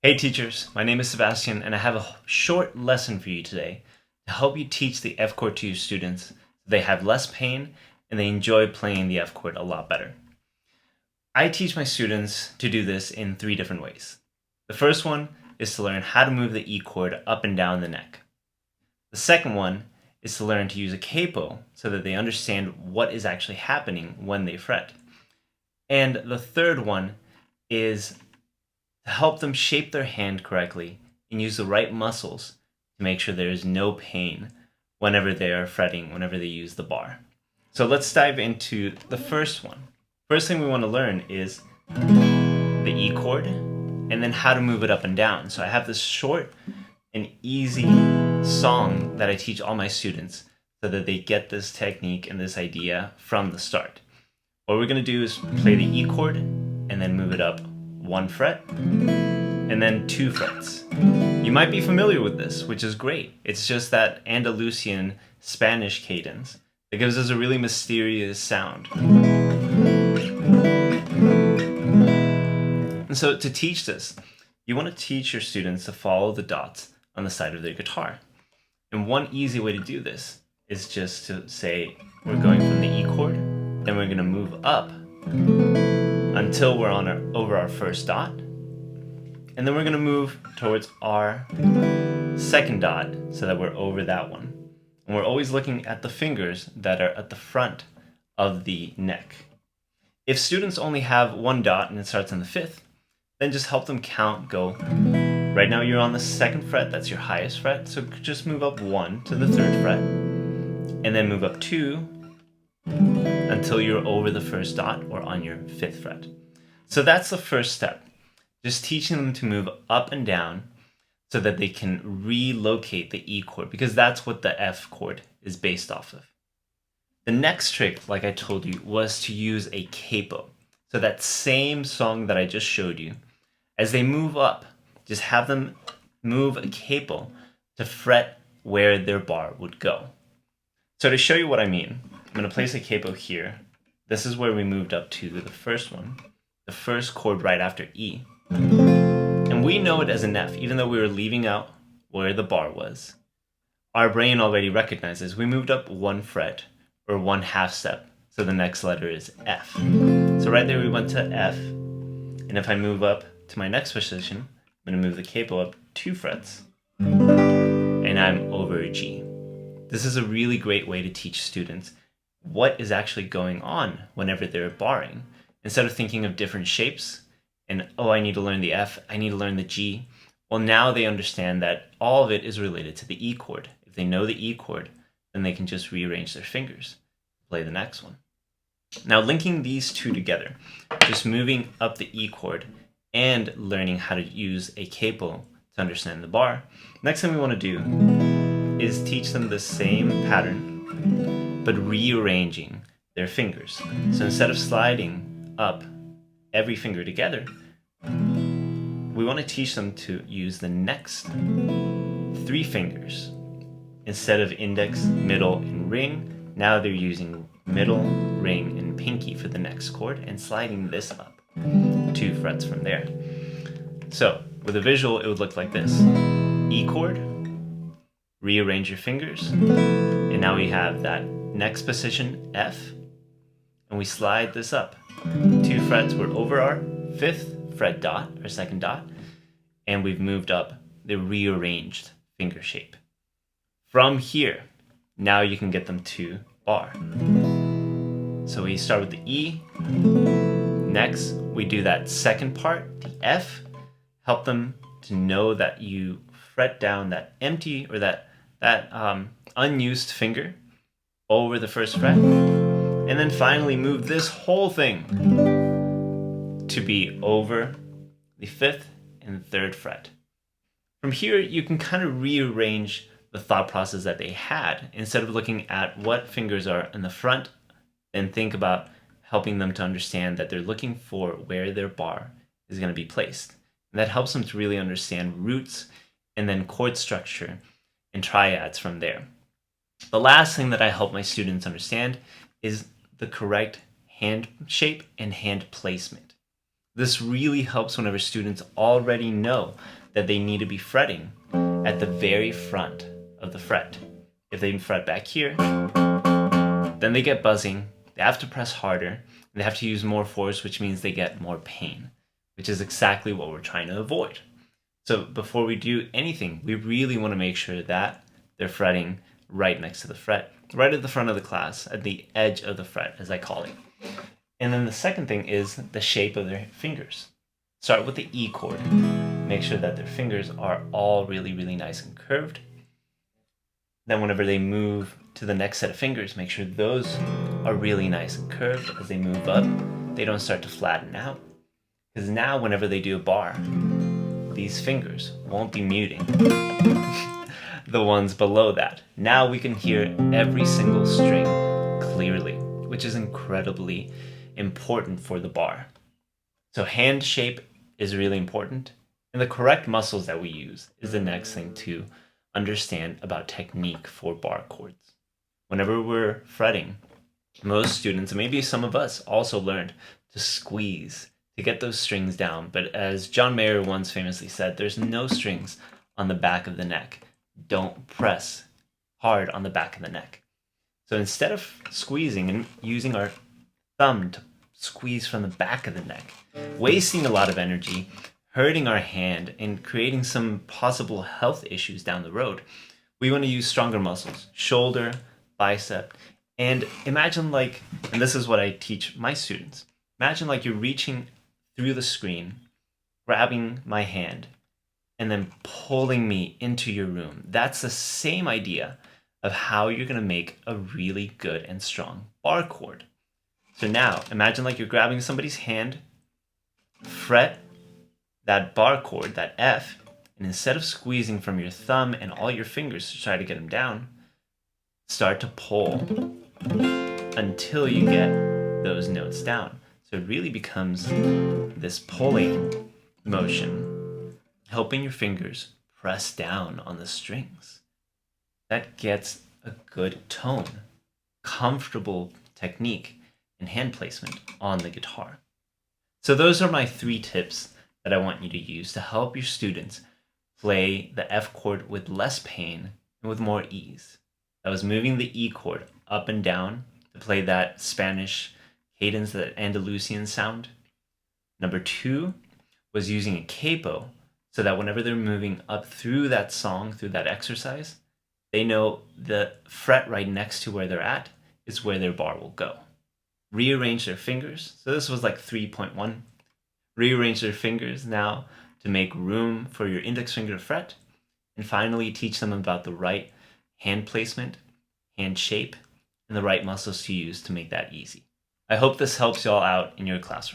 Hey teachers, my name is Sebastian and I have a short lesson for you today to help you teach the F chord to your students so they have less pain and they enjoy playing the F chord a lot better. I teach my students to do this in 3 different ways. The first one is to learn how to move the E chord up and down the neck. The second one is to learn to use a capo so that they understand what is actually happening when they fret. And the third one is to help them shape their hand correctly and use the right muscles to make sure there is no pain whenever they are fretting, whenever they use the bar. So let's dive into the first one. First thing we want to learn is the E chord and then how to move it up and down. So I have this short and easy song that I teach all my students so that they get this technique and this idea from the start. What we're going to do is play the E chord and then move it up 1 fret and then 2 frets. You might be familiar with this, which is great. It's just that Andalusian Spanish cadence that gives us a really mysterious sound. And so to teach this, you want to teach your students to follow the dots on the side of their guitar. And one easy way to do this is just to say we're going from the E chord, then we're going to move up until we're over our first dot, and then we're going to move towards our second dot so that we're over that one. And we're always looking at the fingers that are at the front of the neck. If students only have 1 dot and it starts on the 5th, then just help them count, go. Right now you're on the 2nd fret, that's your highest fret, so just move up 1 to the 3rd fret, and then move up 2 until you're over the first dot or on your 5th fret. So that's the first step, just teaching them to move up and down so that they can relocate the E chord, because that's what the F chord is based off of. The next trick, like I told you, was to use a capo. So that same song that I just showed you, as they move up, just have them move a capo to fret where their bar would go. So to show you what I mean, I'm going to place a capo here. This is where we moved up to the first one, the first chord right after E. And we know it as an F, even though we were leaving out where the bar was. Our brain already recognizes we moved up 1 fret or 1/2 step, so the next letter is F. So right there we went to F, and if I move up to my next position, I'm going to move the capo up 2 frets, and I'm over a G. This is a really great way to teach students what is actually going on whenever they're barring. Instead of thinking of different shapes and, oh, I need to learn the F, I need to learn the G. Well, now they understand that all of it is related to the E chord. If they know the E chord, then they can just rearrange their fingers, play the next one. Now, linking these two together, just moving up the E chord and learning how to use a capo to understand the bar, next thing we want to do is teach them the same pattern, but rearranging their fingers. So instead of sliding up every finger together, we want to teach them to use the next 3 fingers. Instead of index, middle, and ring, now they're using middle, ring, and pinky for the next chord and sliding this up 2 frets from there. So with a visual, it would look like this. E chord, rearrange your fingers, and now we have that next position, F, and we slide this up 2 frets. We're over our 5th fret dot, our 2nd dot, and we've moved up the rearranged finger shape. From here, now you can get them to bar. So we start with the E. Next, we do that second part, the F. Help them to know that you fret down that empty or that unused finger over the first fret. And then finally move this whole thing to be over the 5th and 3rd fret. From here, you can kind of rearrange the thought process that they had. Instead of looking at what fingers are in the front, and think about helping them to understand that they're looking for where their bar is going to be placed. And that helps them to really understand roots and then chord structure and triads from there. The last thing that I help my students understand is the correct hand shape and hand placement. This really helps whenever students already know that they need to be fretting at the very front of the fret. If they fret back here, then they get buzzing, they have to press harder, and they have to use more force, which means they get more pain, which is exactly what we're trying to avoid. So before we do anything, we really want to make sure that they're fretting right next to the fret, right at the front of the class, at the edge of the fret, as I call it. And then the second thing is the shape of their fingers. Start with the E chord. Make sure that their fingers are all really, really nice and curved. Then whenever they move to the next set of fingers, make sure those are really nice and curved. As they move up, they don't start to flatten out. Because now whenever they do a bar, these fingers won't be muting the ones below that. Now we can hear every single string clearly, which is incredibly important for the bar. So hand shape is really important, and the correct muscles that we use is the next thing to understand about technique for bar chords. Whenever we're fretting, most students, and maybe some of us, also learned to squeeze to get those strings down. But as John Mayer once famously said, there's no strings on the back of the neck. Don't press hard on the back of the neck. So instead of squeezing and using our thumb to squeeze from the back of the neck, wasting a lot of energy, hurting our hand, and creating some possible health issues down the road, we want to use stronger muscles, shoulder, bicep, and imagine like, and this is what I teach my students, imagine like you're reaching through the screen, grabbing my hand, and then pulling me into your room. That's the same idea of how you're going to make a really good and strong bar chord. So now, imagine like you're grabbing somebody's hand, fret that bar chord, that F, and instead of squeezing from your thumb and all your fingers to try to get them down, start to pull until you get those notes down. So it really becomes this pulling motion, helping your fingers press down on the strings. That gets a good tone, comfortable technique, and hand placement on the guitar. So those are my 3 tips that I want you to use to help your students play the F chord with less pain and with more ease. That was moving the E chord up and down to play that Spanish cadence, that Andalusian sound. Number 2 was using a capo so that whenever they're moving up through that song, through that exercise, they know the fret right next to where they're at is where their bar will go. Rearrange their fingers. So this was like 3.1. Rearrange their fingers now to make room for your index finger to fret. And finally, teach them about the right hand placement, hand shape, and the right muscles to use to make that easy. I hope this helps y'all out in your classroom.